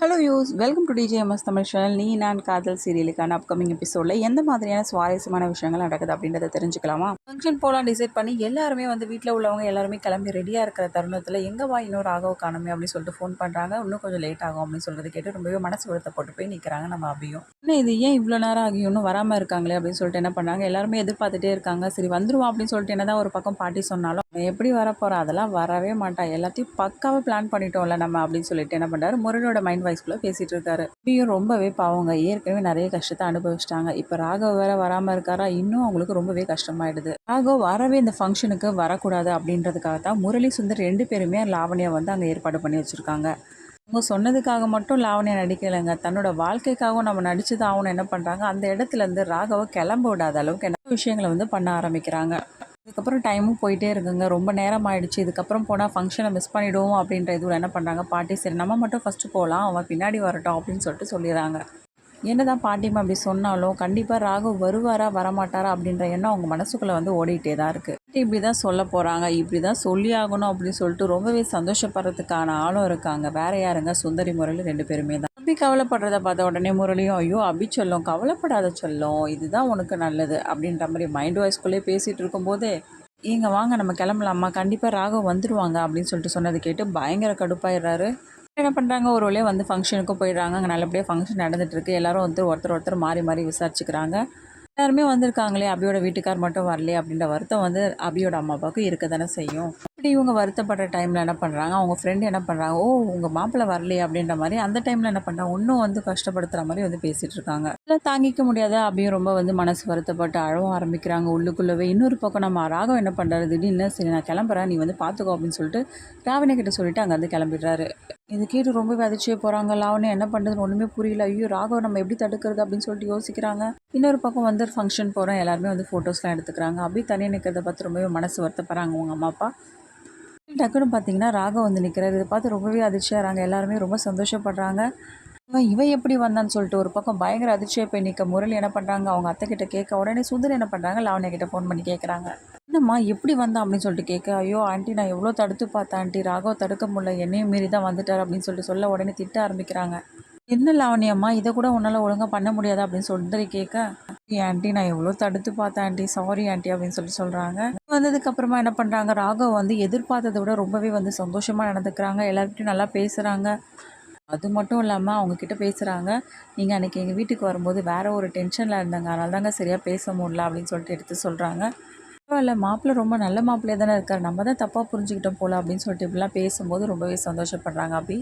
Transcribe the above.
Hello use welcome to TJMS Tamil channel. நீ நான் காதல் சீரியலுக்கான அப்கமிங் எபிசோடில் எந்த மாதிரியான சுவாரஸ்யமான விஷயங்கள் நடக்குது அப்படின்றத தெரிஞ்சுக்கலாமா? ஃபங்க்ஷன் போகலாம் டிசைட் பண்ணி எல்லாருமே வீட்டில் உள்ளவங்க எல்லாருமே கிளம்பி ரெடியாக இருக்கிற தருணத்தில் எங்கேவா இன்னொரு ராகவ காணுமே அப்படின்னு சொல்லிட்டு ஃபோன் பண்ணுறாங்க. இன்னும் கொஞ்சம் லேட் ஆகும் அப்படின்னு சொல்கிறது கேட்டு ரொம்பவே மனசு வருத்தப்பட்டு போய் நிற்கிறாங்க நம்ம அபியும். இன்னும் இது ஏன் இவ்வளோ நேரம் ஆகி இன்னும் வராமல் இருக்காங்களே அப்படின்னு சொல்லிட்டு என்ன பண்ணாங்க, எல்லாருமே எதிர்பார்த்துட்டே இருக்காங்க. சரி வந்துருவோம் அப்படின்னு சொல்லிட்டு என்னதான் ஒரு பக்கம் பாட்டி சொன்னாலும் எப்படி வரப்போகிறா, அதெல்லாம் வரவே மாட்டா, எல்லாத்தையும் பக்காவாக பிளான் பண்ணிட்டோம்ல நம்ம அப்படின்னு சொல்லிட்டு என்ன பண்ணுறாரு, முரளோட மைண்ட் வாய்ஸ்குள்ளே பேசிகிட்டு இருக்காரு. இப்பயும் ரொம்பவே பாவங்க, ஏற்கனவே நிறைய கஷ்டத்தை அனுபவிச்சிட்டாங்க. இப்போ ராகவ் வேற வராமல் இருக்காரா, இன்னும் அவங்களுக்கு ரொம்பவே கஷ்டமாயிடுது. ராகவ் வரவே இந்த ஃபங்க்ஷனுக்கு வரக்கூடாது அப்படின்றதுக்காக தான் முரளி சுந்தர் 2 பேருமே லாவணியா அங்கே ஏற்பாடு பண்ணி வச்சுருக்காங்க. அவங்க சொன்னதுக்காக மட்டும் லாவணியா நடிக்கலைங்க, தன்னோட வாழ்க்கைக்காகவும் நம்ம நடிச்சு தான் ஆகணும். என்ன பண்ணுறாங்க, அந்த இடத்துலேருந்து ராகவை கிளம்ப விடாத அளவுக்கு என்ன விஷயங்களை பண்ண ஆரம்பிக்கிறாங்க. இதுக்கப்புறம் டைமும் போயிட்டே இருக்குங்க, ரொம்ப நேரம் ஆயிடுச்சு, இதுக்கப்புறம் போனால் ஃபங்க்ஷனை மிஸ் பண்ணிவிடுவோம் அப்படின்ற இதுவில் என்ன பண்ணுறாங்க பாட்டி, சரி நம்ம மட்டும் ஃபஸ்ட்டு போகலாம், அவன் பின்னாடி வரட்டும் அப்படின்னு சொல்லிட்டு சொல்லிடுறாங்க. என்னதான் பாட்டிமா அப்படி சொன்னாலும் கண்டிப்பாக ராகவ் வருவாரா வரமாட்டாரா அப்படின்ற எண்ணம் அவங்க மனசுக்குள்ளே ஓடிட்டே தான் இருக்குது. இப்படி தான் சொல்ல போகிறாங்க, இப்படி தான் சொல்லி ஆகணும் அப்படின்னு சொல்லிட்டு ரொம்பவே சந்தோஷப்படுறதுக்கான ஆளும் இருக்காங்க. வேற யாருங்க, சுந்தரி முரளி 2 பேருமே தான். அபி கவலைப்படுறத பார்த்த உடனே முரளியும், ஐயோ அபி சொல்லும், கவலைப்படாத சொல்லும், இதுதான் உனக்கு நல்லது அப்படின்ற மாதிரி மைண்ட் வாய்ஸ்குள்ளே பேசிகிட்டு இருக்கும்போதே, ஏங்க வாங்க நம்ம கிளம்பலாமா, கண்டிப்பாக ராகவ் வந்துடுவாங்க அப்படின்னு சொல்லிட்டு சொன்னது கேட்டு பயங்கர கடுப்பாயிடுறாரு. என்ன பண்ணுறாங்க, ஒரு வழியாக ஃபங்க்ஷனுக்கும் போயிடுறாங்க. அங்கே நல்லபடியாக ஃபங்க்ஷன் நடந்துகிட்ருக்கு. எல்லோரும் ஒருத்தர் மாறி மாறி விசாரிச்சுக்கிறாங்க. எல்லாருமே வந்திருக்காங்களே, அபியோட வீட்டுக்கார் மட்டும் வரலையே அப்படின்ற வருத்தம் அபியோட அம்மா அப்பாவுக்கு இருக்க தானே செய்யும். இப்படி இவங்க வருத்தப்படுற டைமில் என்ன பண்ணுறாங்க, அவங்க ஃப்ரெண்டு என்ன பண்ணுறாங்க, ஓ உங்கள் மாப்பிள்ளை வரலையே அப்படின்ற மாதிரி அந்த டைமில் என்ன பண்ணுறாங்க, இன்னும் கஷ்டப்படுத்துகிற மாதிரி பேசிகிட்டு இருக்காங்க. இதெல்லாம் தாங்கிக்க முடியாத அபியும் ரொம்ப மனசு வருத்தப்பட்டு அழவும் ஆரம்பிக்கிறாங்க உள்ளுக்குள்ளவே. இன்னொரு பக்கம் நம்ம ராகவ் என்ன பண்ணுறாரு, திடீர்னு சரி நான் கிளம்புறேன், நீ பார்த்துக்கோ அப்படின்னு சொல்லிட்டு ராவணி கிட்ட சொல்லிட்டு அங்கேருந்து கிளம்பிடுறாரு. இது கேட்டு ரொம்பவே அதிர்ச்சியே போகிறாங்க. லாவண்யா என்ன பண்ணுறதுன்னு ஒன்றுமே புரியல. ஐயோ ராகவ் நம்ம எப்படி தடுக்கிறது அப்படின்னு சொல்லிட்டு யோசிக்கிறாங்க. இன்னொரு பக்கம் ஃபங்க்ஷன் போகிறோம், எல்லாருமே ஃபோட்டோஸ்லாம் எடுத்துக்கிறாங்க. அப்படி தனியாக நிற்கிறத பார்த்து ரொம்பவே மனசு வருத்தப்படுறாங்க அவங்க அம்மா அப்பா. டக்குன்னு பார்த்தீங்கன்னா ராகவ் நிற்கிறாரு. இதை பார்த்து ரொம்பவே அதிர்ச்சியாகிறாங்க. எல்லாருமே ரொம்ப சந்தோஷப்படுறாங்க. இவன் எப்படி வந்தான்னு சொல்லிட்டு ஒரு பக்கம் பயங்கர அதிர்ச்சியாக போய் நிற்க முரளி என்ன பண்ணுறாங்க, அவங்க அத்தை கிட்ட கேட்க, உடனே சுந்தர் என்ன பண்ணுறாங்க, லாவண்யா கிட்ட ஃபோன் பண்ணி கேட்குறாங்க, என்னம்மா எப்படி வந்தான் அப்படின்னு சொல்லிட்டு கேட்க, ஐயோ ஆண்டி நான் எவ்வளோ தடுத்து பார்த்தேன் ஆண்டி, ராகவ் தடுக்க முடியல, என்னையும் மீறி தான் வந்துட்டார் அப்படின்னு சொல்லிட்டு சொல்ல உடனே திட்ட ஆரம்பிக்கிறாங்க. என்ன லாவணியம்மா, இதை கூட உன்னால் ஒழுங்காக பண்ண முடியாதா அப்படின்னு சுந்தரி கேட்க, ஆண்டி நான் எவ்வளோ தடுத்து பார்த்தேன் ஆண்டி, சாரி ஆண்டி அப்படின்னு சொல்லிட்டு சொல்கிறாங்க. வந்ததுக்கப்புறமா என்ன பண்ணுறாங்க, ராகவ் எதிர்பார்த்ததை விட ரொம்பவே சந்தோஷமாக நடந்துக்கிறாங்க. எல்லார்கிட்டையும் நல்லா பேசுகிறாங்க. அது மட்டும் இல்லாமல் அவங்கக்கிட்ட பேசுகிறாங்க, நீங்கள் அன்றைக்கி எங்கள் வீட்டுக்கு வரும்போது வேறு ஒரு டென்ஷனில் இருந்தாங்க, அதனால தாங்க சரியாக பேச முடியல அப்படின்னு சொல்லிட்டு எடுத்து சொல்கிறாங்க. பரவாயில்ல, மாப்பிள்ளை ரொம்ப நல்ல மாப்பிள்ளையாக தானே இருக்கார், நம்ம தான் தப்பாக புரிஞ்சுக்கிட்டோம் போல் அப்படின்னு சொல்லிட்டு இப்படிலாம் பேசும்போது ரொம்பவே சந்தோஷப்படுறாங்க அபி.